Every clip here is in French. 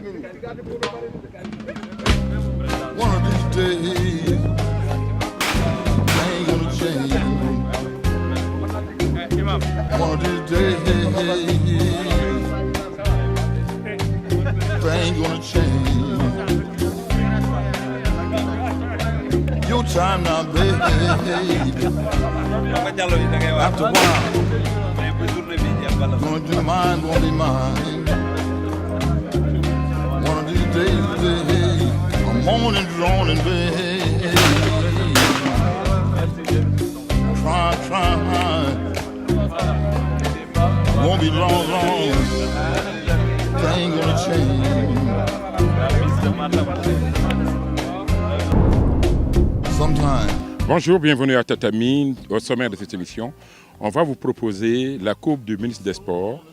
One of these days, I ain't gonna change. One of these days, I ain't gonna change. Your time now, baby. After a while, gonna do mine, gonna be mine. One of these days, baby, I'm moaning, droning, baby. Try. Won't be long. Things gonna change. Sometime. Bonjour, bienvenue à Tatamine. Au sommaire de cette émission, on va vous proposer la coupe du ministre des Sports,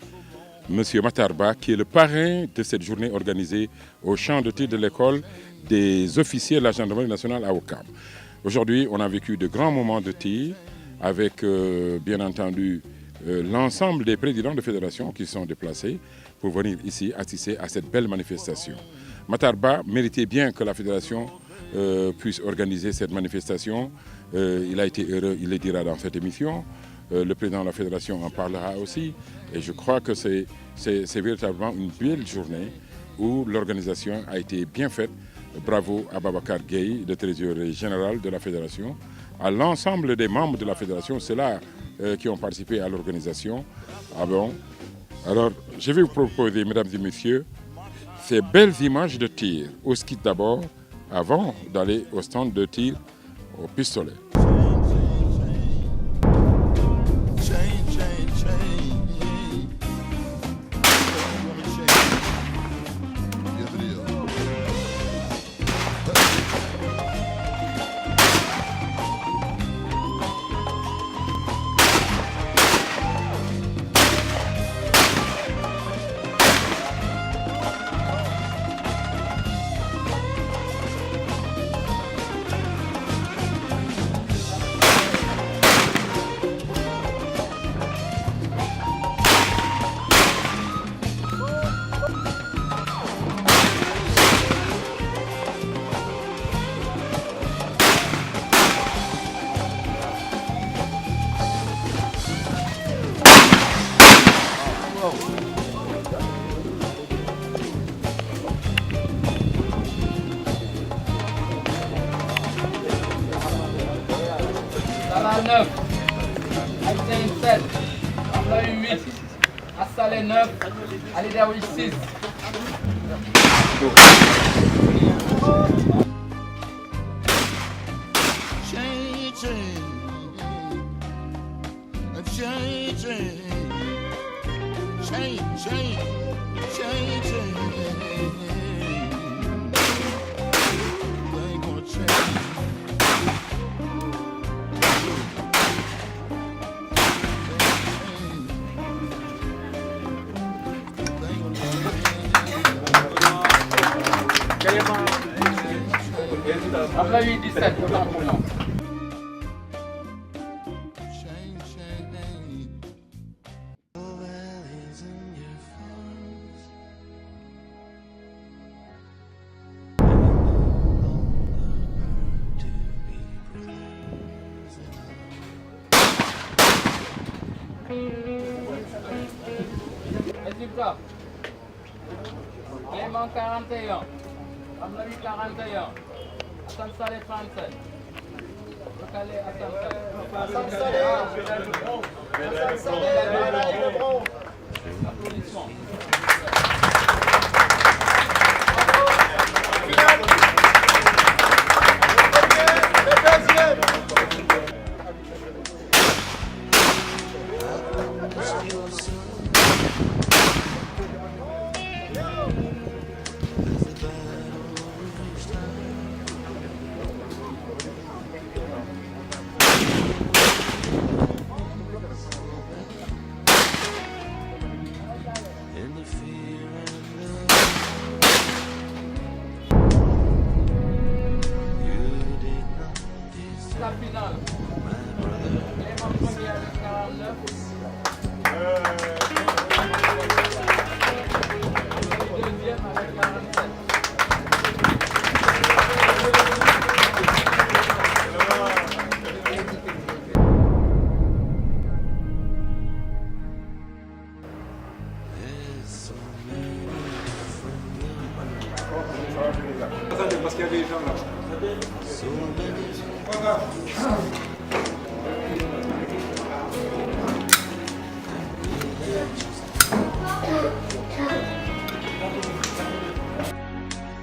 M. Matar Ba, qui est le parrain de cette journée organisée au champ de tir de l'école des officiers de la gendarmerie nationale à Ouakam. Aujourd'hui, on a vécu de grands moments de tir avec, bien entendu, l'ensemble des présidents de fédérations qui sont déplacés pour venir ici assister à cette belle manifestation. Matar Ba méritait bien que la fédération puisse organiser cette manifestation. Il a été heureux, il le dira dans cette émission. Le président de la fédération en parlera aussi. Et je crois que c'est véritablement une belle journée où l'organisation a été bien faite. Bravo à Babacar Gueye, le trésorier général de la fédération, à l'ensemble des membres de la fédération, ceux-là qui ont participé à l'organisation. Ah bon? Alors, je vais vous proposer, mesdames et messieurs, ces belles images de tir au ski d'abord, avant d'aller au stand de tir au pistolet. Salah 9, Aïtien 7, Amla 8, Assalé 9, Alidaoui 6. Amla 8, 17, autant pour nous. Résultat. Clément 41, Amlavi 41, Hassan Saleh 37. Recalé Hassan Saleh. Hassan Saleh. Applaudissements. La finale. Clément premier avec 49. Deuxième avec 47. parce qu'il y a des gens là. so many.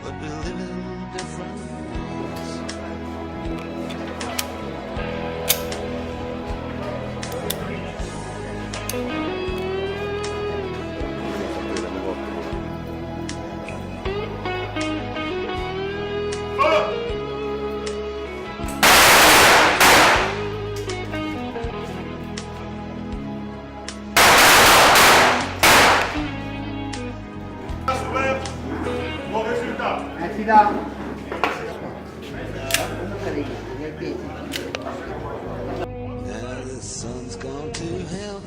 But we live in different worlds. Now the sun's gone to hell.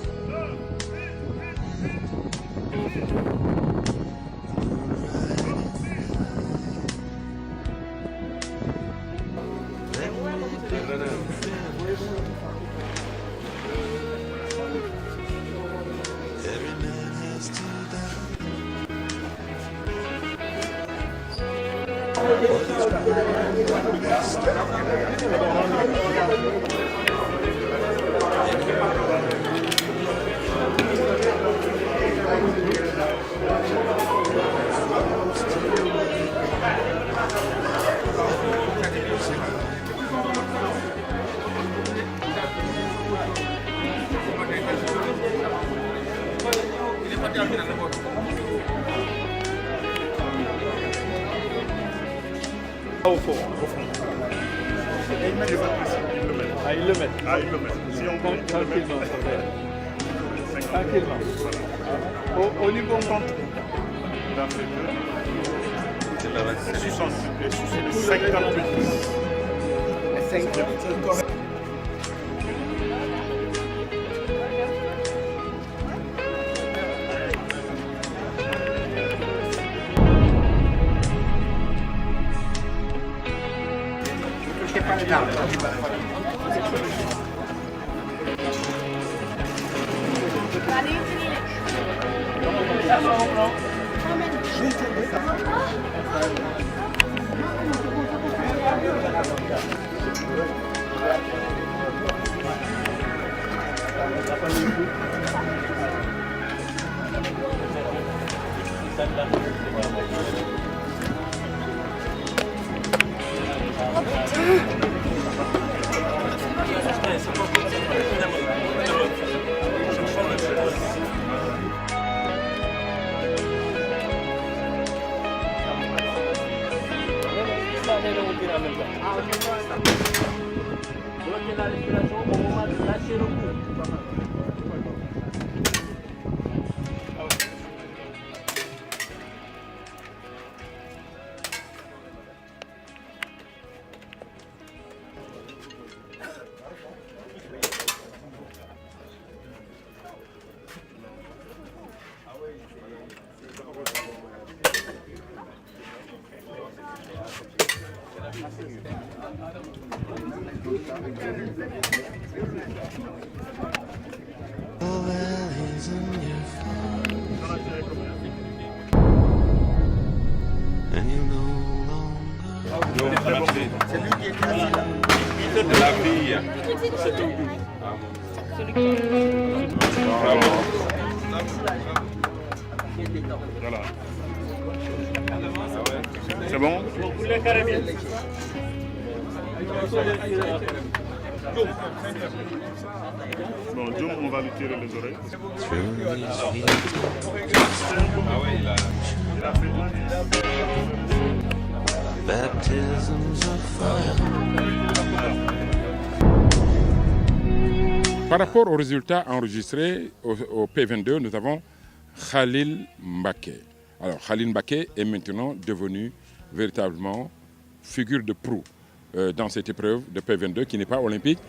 Every man has to die. Au fond. Ah, ils le mettent. Si on compte, Tranquillement. Tranquillement. Au niveau compte. dans ces deux, 58. Bloquez la respiration au moment de lâcher le cou. Oh, valleys in your phone, and you no longer. De la vie. Voilà. C'est bon? Bon, Jum, on va lui tirer les oreilles. Through these baptisms of fire. Par rapport aux résultats enregistrés au P22, nous avons Khalil Mbaké. Alors, Khalil Mbaké est maintenant devenu véritablement figure de proue dans cette épreuve de P22 qui n'est pas olympique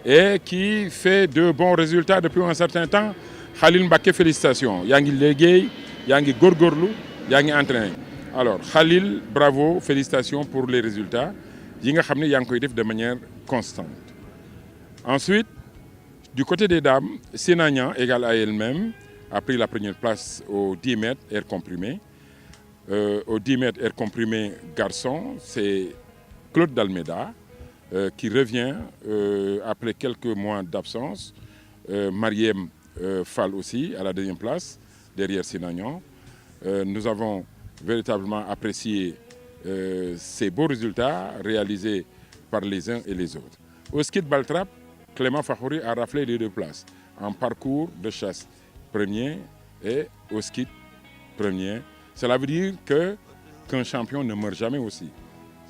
et qui fait de bons résultats depuis un certain temps. Khalil Mbaké, félicitations. Yangi Legay, Yangi Gorgorlou, Yangi entraîné. Alors, Khalil, bravo, félicitations pour les résultats. Yinga Khamne Yangi de manière constante. Ensuite, du côté des dames, Sénagnan, égale à elle-même, a pris la première place au 10 mètres air comprimé. Au 10 mètres air comprimé garçon, c'est Claude Dalméda qui revient après quelques mois d'absence. Mariem Fall aussi à la deuxième place, derrière Sinagnon. Nous avons véritablement apprécié ces beaux résultats réalisés par les uns et les autres. Au ski de Baltrap, Clément Fakhouri a raflé les 2 places en parcours de chasse premier et au ski premier. Cela veut dire qu'un champion ne meurt jamais aussi.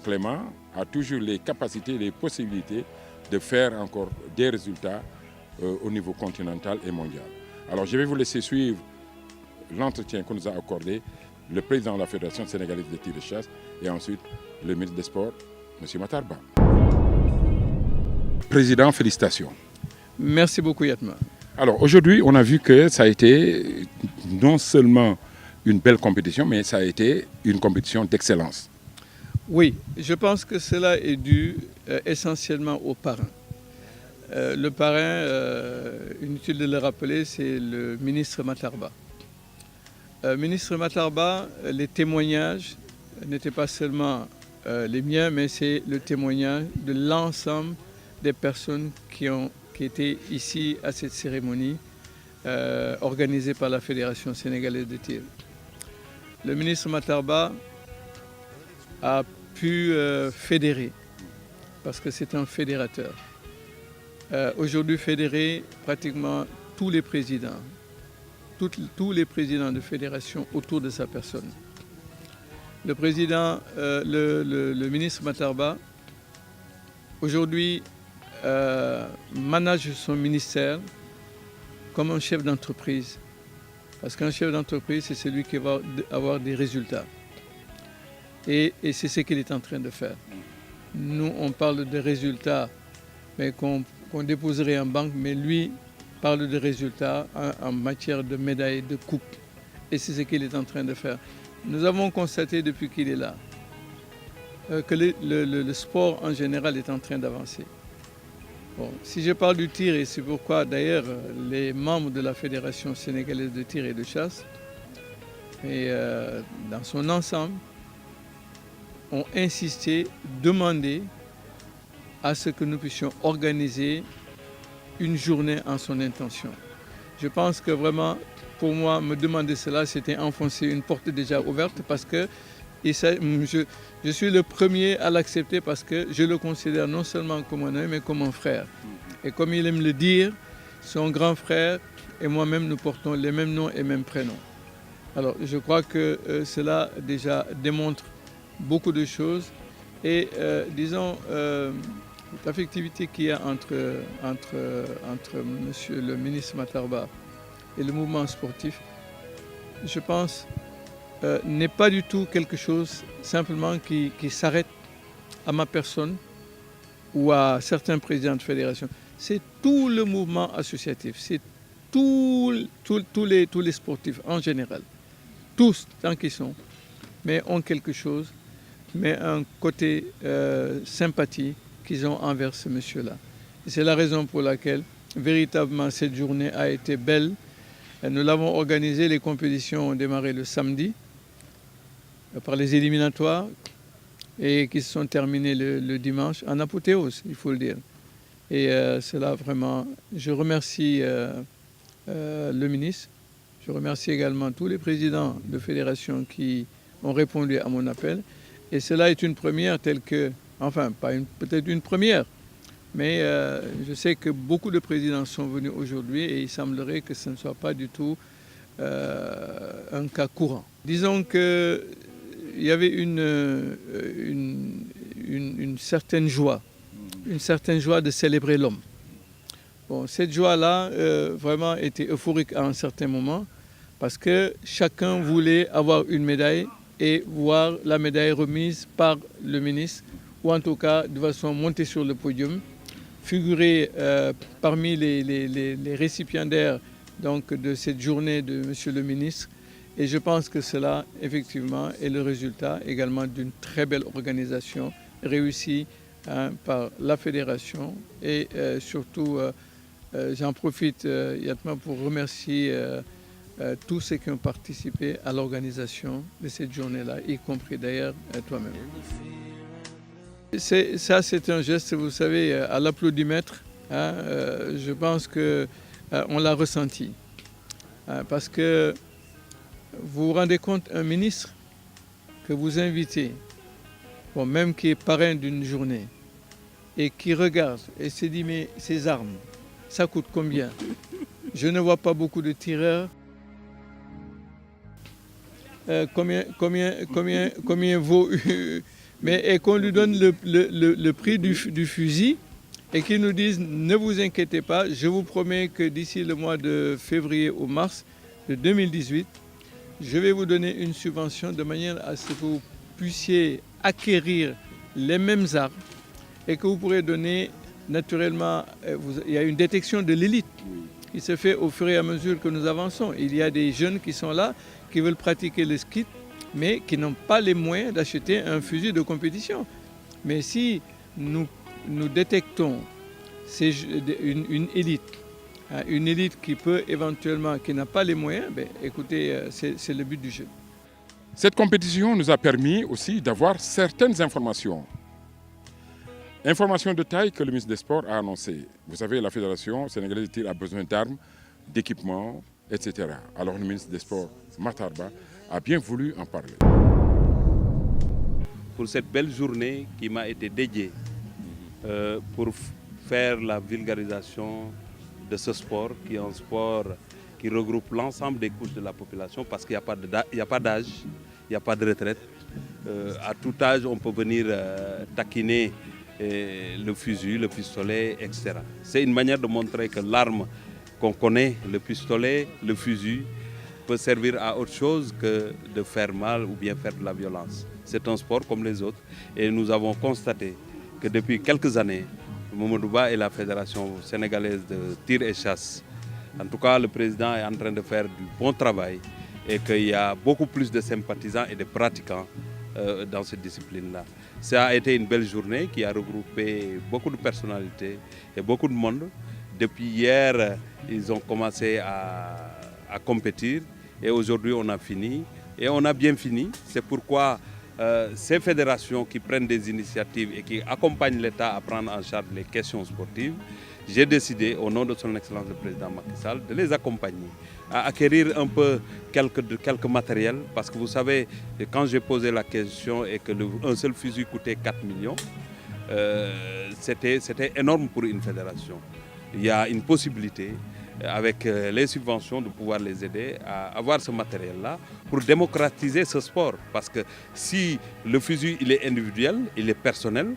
Clément a toujours les capacités et les possibilités de faire encore des résultats au niveau continental et mondial. Alors je vais vous laisser suivre l'entretien que nous a accordé le président de la Fédération sénégalaise de tir de chasse et ensuite le ministre des Sports, M. Matar Ba. Président, félicitations. Merci beaucoup Yatma. Alors aujourd'hui, on a vu que ça a été non seulement une belle compétition, mais ça a été une compétition d'excellence. Oui, je pense que cela est dû essentiellement au parrain. Le parrain, inutile de le rappeler, c'est le ministre Matar Ba. Ministre Matar Ba, les témoignages n'étaient pas seulement les miens, mais c'est le témoignage de l'ensemble des personnes qui étaient ici à cette cérémonie organisée par la Fédération sénégalaise de tir. Le ministre Matar Ba a pu fédérer, parce que c'est un fédérateur. Aujourd'hui fédérer pratiquement tous les présidents, tous les présidents de fédération autour de sa personne. Le président, le ministre Matar Ba, aujourd'hui manage son ministère comme un chef d'entreprise. Parce qu'un chef d'entreprise, c'est celui qui va avoir des résultats. Et c'est ce qu'il est en train de faire. Nous, on parle de résultats, mais qu'on déposerait en banque, mais lui parle de résultats en matière de médailles, de coupes. Et c'est ce qu'il est en train de faire. Nous avons constaté depuis qu'il est là que le sport en général est en train d'avancer. Bon, si je parle du tir, et c'est pourquoi d'ailleurs les membres de la Fédération sénégalaise de tir et de chasse, dans son ensemble, ont insisté, demandé à ce que nous puissions organiser une journée en son intention. Je pense que vraiment, pour moi, me demander cela, c'était enfoncer une porte déjà ouverte parce que je suis le premier à l'accepter parce que je le considère non seulement comme un ami, mais comme un frère. Et comme il aime le dire, son grand frère et moi-même, nous portons les mêmes noms et mêmes prénoms. Alors, je crois que cela déjà démontre beaucoup de choses et disons l'affectivité qu'il y a entre monsieur le ministre Matar Ba et le mouvement sportif, je pense, n'est pas du tout quelque chose simplement qui s'arrête à ma personne ou à certains présidents de fédération. C'est tout le mouvement associatif, c'est tous les sportifs en général, tous tant qu'ils sont, mais ont quelque chose, mais un côté sympathie qu'ils ont envers ce monsieur-là. C'est la raison pour laquelle, véritablement, cette journée a été belle. Nous l'avons organisée, les compétitions ont démarré le samedi par les éliminatoires et qui se sont terminées le dimanche en apothéose, il faut le dire. Et cela vraiment, je remercie le ministre, je remercie également tous les présidents de fédération qui ont répondu à mon appel. Et cela est une première telle que, enfin, peut-être une première, mais je sais que beaucoup de présidents sont venus aujourd'hui et il semblerait que ce ne soit pas du tout un cas courant. Disons qu'il y avait une certaine joie de célébrer l'homme. Bon, cette joie-là vraiment était euphorique à un certain moment parce que chacun voulait avoir une médaille et voir la médaille remise par le ministre, ou en tout cas de façon montée sur le podium, figurer parmi les récipiendaires donc, de cette journée de Monsieur le ministre. Et je pense que cela, effectivement, est le résultat également d'une très belle organisation réussie par la fédération. Et surtout, j'en profite, Yatma, pour remercier tous ceux qui ont participé à l'organisation de cette journée-là, y compris d'ailleurs toi-même. C'est un geste, vous savez, à l'applaudimètre. Hein, je pense qu'on l'a ressenti. Parce que vous vous rendez compte, un ministre que vous invitez, bon, même qui est parrain d'une journée, et qui regarde et se dit, mais ces armes, ça coûte combien? Je ne vois pas beaucoup de tireurs. Combien vaut... et qu'on lui donne le prix du fusil et qu'il nous dise, ne vous inquiétez pas, je vous promets que d'ici le mois de février ou mars de 2018, je vais vous donner une subvention de manière à ce que vous puissiez acquérir les mêmes armes et que vous pourrez donner naturellement, il y a une détection de l'élite qui se fait au fur et à mesure que nous avançons. Il y a des jeunes qui sont là, qui veulent pratiquer le ski, mais qui n'ont pas les moyens d'acheter un fusil de compétition. Mais si nous détectons une élite qui peut éventuellement, qui n'a pas les moyens, ben, écoutez, c'est le but du jeu. Cette compétition nous a permis aussi d'avoir certaines informations. Information de taille que le ministre des Sports a annoncé. Vous savez, la Fédération sénégalaise de tir a besoin d'armes, d'équipements, etc. Alors le ministre des Sports, Matar Ba, a bien voulu en parler. Pour cette belle journée qui m'a été dédiée pour faire la vulgarisation de ce sport, qui est un sport qui regroupe l'ensemble des couches de la population, parce qu'il n'y a pas d'âge, il n'y a pas de retraite. À tout âge, on peut venir taquiner le fusil, le pistolet, etc. C'est une manière de montrer que l'arme qu'on connaît, le pistolet, le fusil, peut servir à autre chose que de faire mal ou bien faire de la violence. C'est un sport comme les autres et nous avons constaté que depuis quelques années, Mamadou Ba et la Fédération sénégalaise de tir et chasse, en tout cas le président est en train de faire du bon travail et qu'il y a beaucoup plus de sympathisants et de pratiquants dans cette discipline-là. Ça a été une belle journée qui a regroupé beaucoup de personnalités et beaucoup de monde. Depuis hier, ils ont commencé à compétir et aujourd'hui on a fini et on a bien fini. C'est pourquoi ces fédérations qui prennent des initiatives et qui accompagnent l'État à prendre en charge les questions sportives, j'ai décidé au nom de son Excellence le Président Macky Sall de les accompagner à acquérir un peu quelques matériels parce que vous savez, quand j'ai posé la question et que un seul fusil coûtait 4 millions, c'était énorme pour une fédération. Il y a une possibilité avec les subventions de pouvoir les aider à avoir ce matériel-là pour démocratiser ce sport. Parce que si le fusil il est individuel, il est personnel,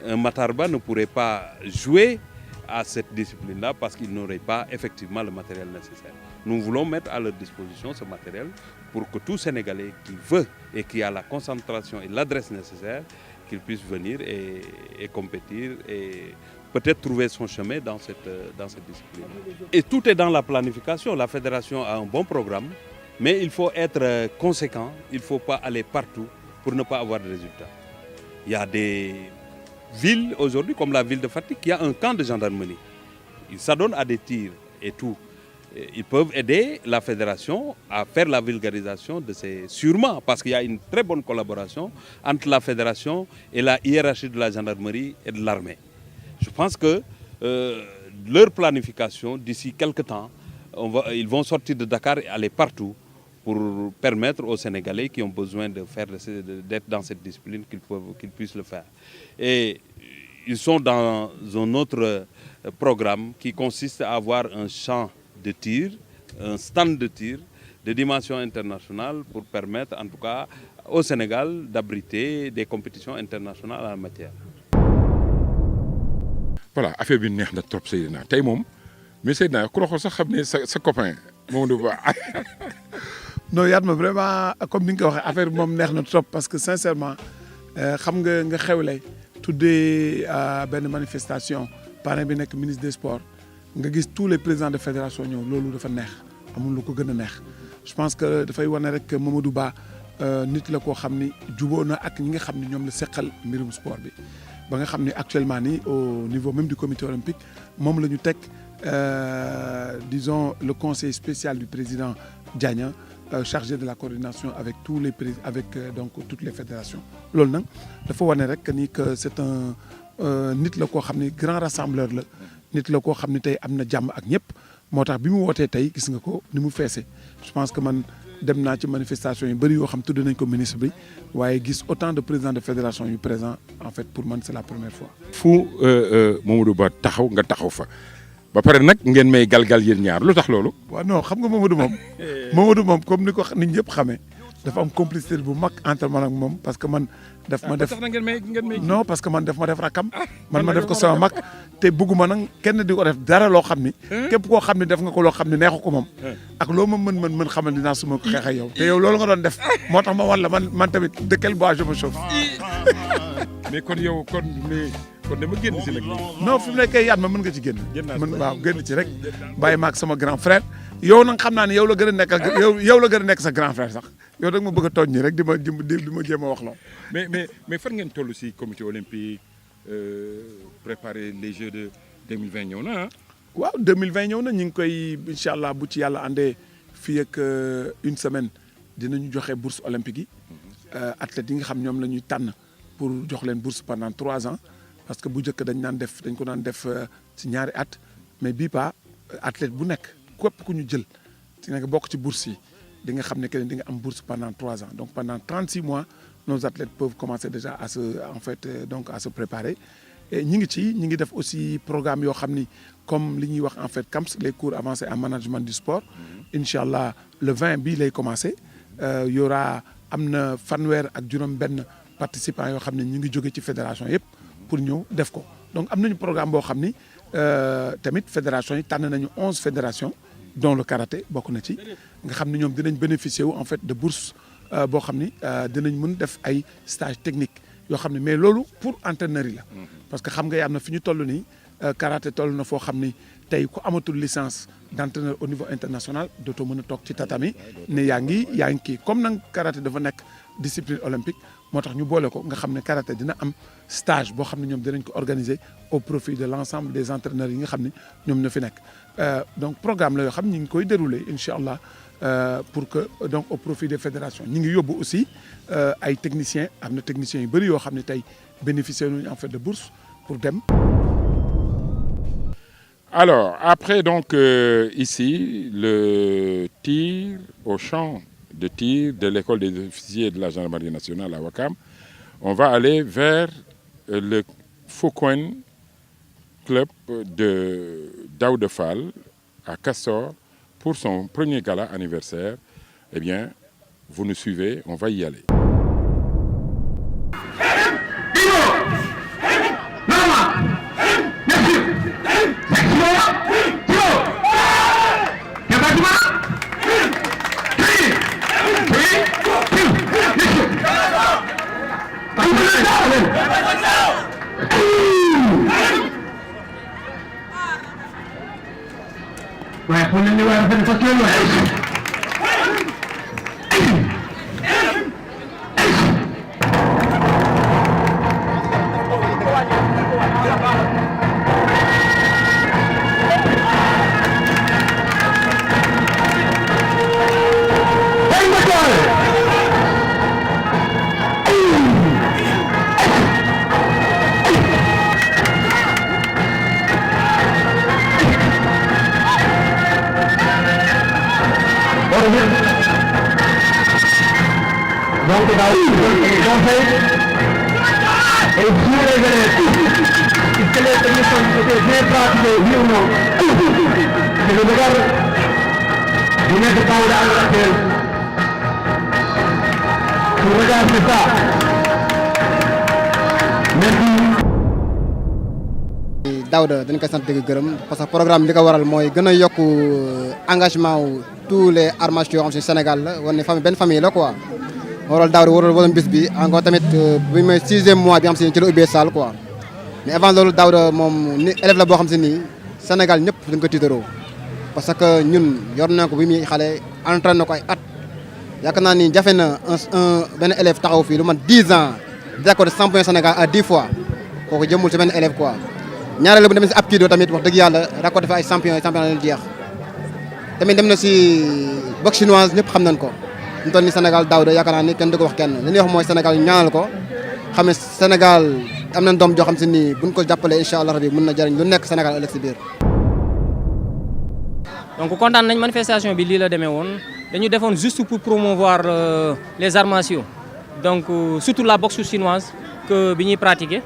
un Matar Ba ne pourrait pas jouer à cette discipline-là parce qu'il n'aurait pas effectivement le matériel nécessaire. Nous voulons mettre à leur disposition ce matériel pour que tout Sénégalais qui veut et qui a la concentration et l'adresse nécessaire, qu'il puisse venir et compétir et peut-être trouver son chemin dans cette discipline. Et tout est dans la planification. La fédération a un bon programme, mais il faut être conséquent, il ne faut pas aller partout pour ne pas avoir de résultats. Il y a des villes aujourd'hui, comme la ville de Fatick, qui a un camp de gendarmerie. Ils s'adonnent à des tirs et tout. Ils peuvent aider la fédération à faire la vulgarisation de ces... Sûrement, parce qu'il y a une très bonne collaboration entre la fédération et la hiérarchie de la gendarmerie et de l'armée. Je pense que leur planification, d'ici quelques temps, ils vont sortir de Dakar et aller partout pour permettre aux Sénégalais qui ont besoin d'être dans cette discipline qu'ils puissent le faire. Et ils sont dans un autre programme qui consiste à avoir un champ de tir, un stand de tir de dimension internationale pour permettre en tout cas au Sénégal d'abriter des compétitions internationales en la matière. Voilà, affaire bi neex na trop Seydina tey moom mais Seydina ku la xool sax xam ne sa copain Mamadou Ba. non Yatma vraiment comme ni nga ko waxee affaire bi moom neex na trop parce que sincèrement xam nga xewle tuddee benn manifestation parrain bi nekk ministre des sports nga gis tous les présidents de fédération ñëw loolu dafa neex amul lu ko gën a neex je pense que dafay wane rek Mamadou Ba nit la koo xam ni jubóo na ak ñi nga xam ni ñoom la seqal mbirum sport bi ba nga xam ni actuellement nii au niveau même du comité olympique moom la ñu teg disons le conseil spécial du président Diagna chargé de la coordination avec tous les avec donc toutes les fédérations loolu nag dafa wane rek ni que c'est un nit la koo xam ni grand rassembleur la nit la koo xam ni tey am na jàmm ak ñëpp moo tax bi mu wootee tey gis nga ko ni mu feese je pense que man dem naa ci manifestation yu bëri yoo xam tudd nañ ko ministre bi waaye gis autant de présidents de fédération yu présent en fait pour man c'est la première fois. fu Mamadou Ba taxaw nga taxaw fa ba pare nag ngeen may galgal yéen ñaar lu tax loolu. waaw non xam nga Mamadou moom comme ni ko nit ñëpp xamee dafa am complicité bu mag entre man ak moom parce que man daf ma def non parce que man daf ma def rakam man ma def ko sama mag te bëgguma nag kenn di ko def dara loo xam ni képp koo xam ni def nga ko loo xam ni neexu ko moom ak loo ma mën xamal dinaa suma ko xeex ak yow te yow loolu nga doon def moo tax ma wan la man tamit de quel bois je me chauffe. mais kon yow kon dama génn si nag. non fi mu nekkee yaat ma mën nga ci génn. waaw génn ci rek bàyyi ma ak sama grand frère. yow nag xam naa ne yow la gën a nekk ak yow la gën a nekk sa grand frère sax yow rek ma bëgg a tooñ ñi rek di ma jéem a wax loo. mais fan ngeen toll si comité olympique préparer les Jeux de 2020 ñëw na ah. waaw 2020 ñëw na ñu ngi koy incha allah bu ci yàlla andee fii ak une semaine dinañu joxe bourse olympique yi. athlètes yi nga xam ñoom la ñuy tànn pour jox leen bourse pendant 3 ans. parce que bu njëkk dañ ko daan def ci ñaari at mais bii pas athlète bu nekk képp ku ñu jël ci nga bokk ci bourse yi di nga xam ne que di nga am bourse pendant 3 ans donc pendant 36 mois nos athlètes peuvent commencer déjà à se préparer et ñi ngi def aussi programme yoo xam ni comme li ñuy wax en fait CAMS les cours avancés en management du sport incha allah le 20 bii lay commencer y aura am na fanweer ak juróom-benn participants yoo xam ne ñu ngi jóge ci fédération yëpp. pour ñëw def ko donc am nañu programme boo xam ni tamit fédération yi tànn nañu 11 fédérations dont le karaté bokk na ci nga xam ni ñoom dinañ bénéficier wu en fait de bourse boo xam ni dinañ mën def ay stage technique yoo xam ne mais loolu pour entraîneurs yi la parce que xam nga am na fi ñu toll nii karaté toll na foo xam ni tey ku amatul licence d'entraîneur au niveau international dootoo mën a toog ci tatami ne yaa ngi kii comme nag karaté dafa nekk discipline olympique moo tax ñu boole ko nga xam ne karaté dina am stage boo xam ne ñoom dinañ ko organiser au profit de l'ensemble des entraîneurs yi nga xam ne ñoom ñoo fi nekk donc programme la yoo xam ñu ngi koy dérouler incha allah pour que donc au profit des fédérations ñu ngi yóbbu aussi ay techniciens am na techniciens yu bëri yoo xam ne tey bénéficier nañu en fait de bourse pour dem. Alors après donc ici le tir au champ de tir de l'école des officiers de la gendarmerie nationale à Ouakam, on va aller vers le Fokwen Club de Daouda Fall à Castor pour son premier gala anniversaire. Eh bien, vous nous suivez, on va y aller. Donc, et si que les techniciens étaient bien pratiqués, oui ou non, c'est le regard du maître Daouda actuel. Pour regarder ça. Merci. Daouda dañ koy sant di gërëm parce que programme li ko waral mooy gën a yokk engagement wu tous les arts martiaux yoo xam si Sénégal la war ne famille benn famille la quoi. waral Daouda waral bis bi encore tamit bi mooy 6e mois bi xam si ne ci la ubbee salle quoi mais avant loolu Daouda moom ni élève la boo xam si nii Sénégal ñëpp dañ ko tiitaroo parce que ñun yor na ko bi muy xale entraîné na ko ay at yaakaar naa ni jafe na benn élève taxaw fii lu man 10 ans d'accord champion Sénégal à 10 fois kooku jëmul ci benn élève quoi ñaareel bu demee si ab kii doo tamit wax dëgg yàlla raccordé fa ay champion la jeex tamit dem na si boxe chinoise ñëpp xam nañ ko ñu toll ni Sénégal Daouda yaakaar naa ni kenn du ko wax kenn li ñuy wax mooy Sénégal ñaanal ko xam ne Sénégal am nañ doom joo xam si ni buñ ko jàppalee incha allah rabi mën na jëriñ lu nekk Sénégal ëllëg si biir. donc kontaan nañ manifestation bi lii la demee woon dañu defoon juste pour promouvoir les arts martiaux donc surtout la boxe chinoise que bi ñuy pratiquer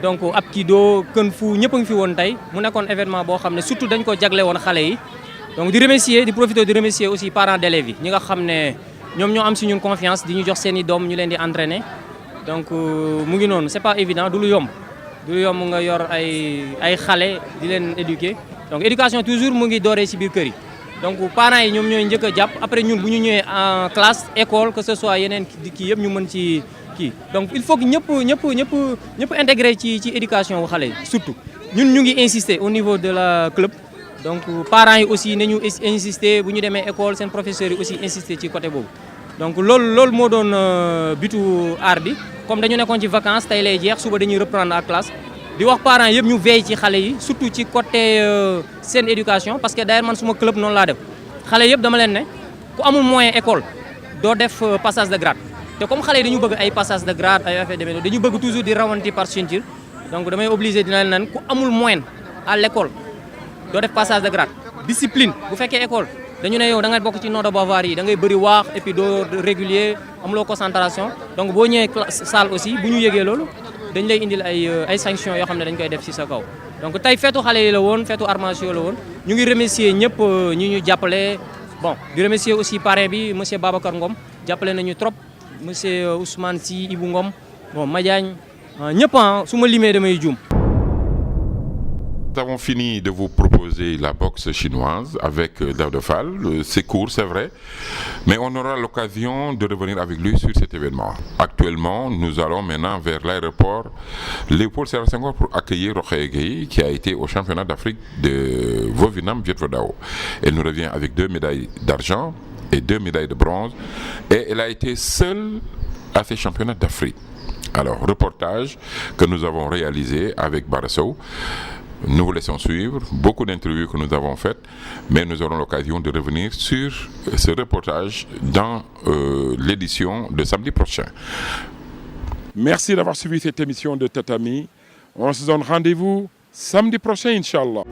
donc Apkido Kung Fu ñëpp a ngi fi woon tey mu nekkoon événement boo xam ne surtout dañ ko jagle woon xale yi donc di profiter di remercier aussi parents d'élèves yi ñi nga xam ne ñoom ñoo am si ñun confiance di ñu jox seen i doom ñu leen di entraîner donc mu ngi noonu c'est pas évident du lu yomb nga yor ay xale di leen éduquer donc éducation toujours mu ngi dooree ci biir kër yi donc parents yi ñoom ñooy njëkk a jàpp après ñun bu ñu ñëwee en classe école que ce soit yeneen kii yëpp ñu mën ci kii donc il faut que ñëpp intégrer ci éducation wu xale yi surtout ñun ñu ngi insister au niveau de la club donc parents yi aussi nañu insister bu ñu demee école seen professeurs yi aussi insister ci côté boobu donc loolu moo doon bitu art bi comme dañu nekkoon ci vacances tey lay jeex suba dañuy reprendre à classe di wax parents yëpp ñu veille ci xale yi surtout ci côté seen éducation parce que d'ailleurs man suma club noonu laa def xale yëpp dama leen ne ku amul moyen école doo def passage de grade te comme xale yi dañu bëgg ay passage de grade ay affaire demee dañu bëgg toujours di rawanti par ceinture donc damay obligé dina leen naan ku amul moyen à l'école doo def passage de grade discipline bu fekkee école dañu ne yow da ngay bokk ci note de Bavard yi da ngay bëri waax et puis doo régulier amuloo concentration donc boo ñëwee salle aussi bu ñu yëgee loolu dañ lay indil ay sanctions yoo xam ne dañ koy def ci sa kaw donc tey feetu xale yi la woon feetu arts martiaux la woon ñu ngi remercier ñëpp ñi ñu jàppale bon di remercier aussi parrain bi monsieur Babacar Ngom jàppale nañu trop monsieur Ousmane Sy Ibou Ngom bon Madiagne ñëpp su ma limee damay juum. Nous avons fini de vous proposer la boxe chinoise avec Daouda Fall. C'est court, c'est vrai, mais on aura l'occasion de revenir avec lui sur cet événement. Actuellement, nous allons maintenant vers l'aéroport Léopold Sédar Senghor pour accueillir Rokhaya Gaye, qui a été au championnat d'Afrique de Vovinam Viet Vo Dao. Elle nous revient avec 2 médailles d'argent et 2 médailles de bronze, et elle a été seule à ces championnats d'Afrique. Alors, reportage que nous avons réalisé avec Barasso. Nous vous laissons suivre beaucoup d'interviews que nous avons faites, mais nous aurons l'occasion de revenir sur ce reportage dans l'édition de samedi prochain. Merci d'avoir suivi cette émission de Tatami. On se donne rendez-vous samedi prochain, Inch'Allah.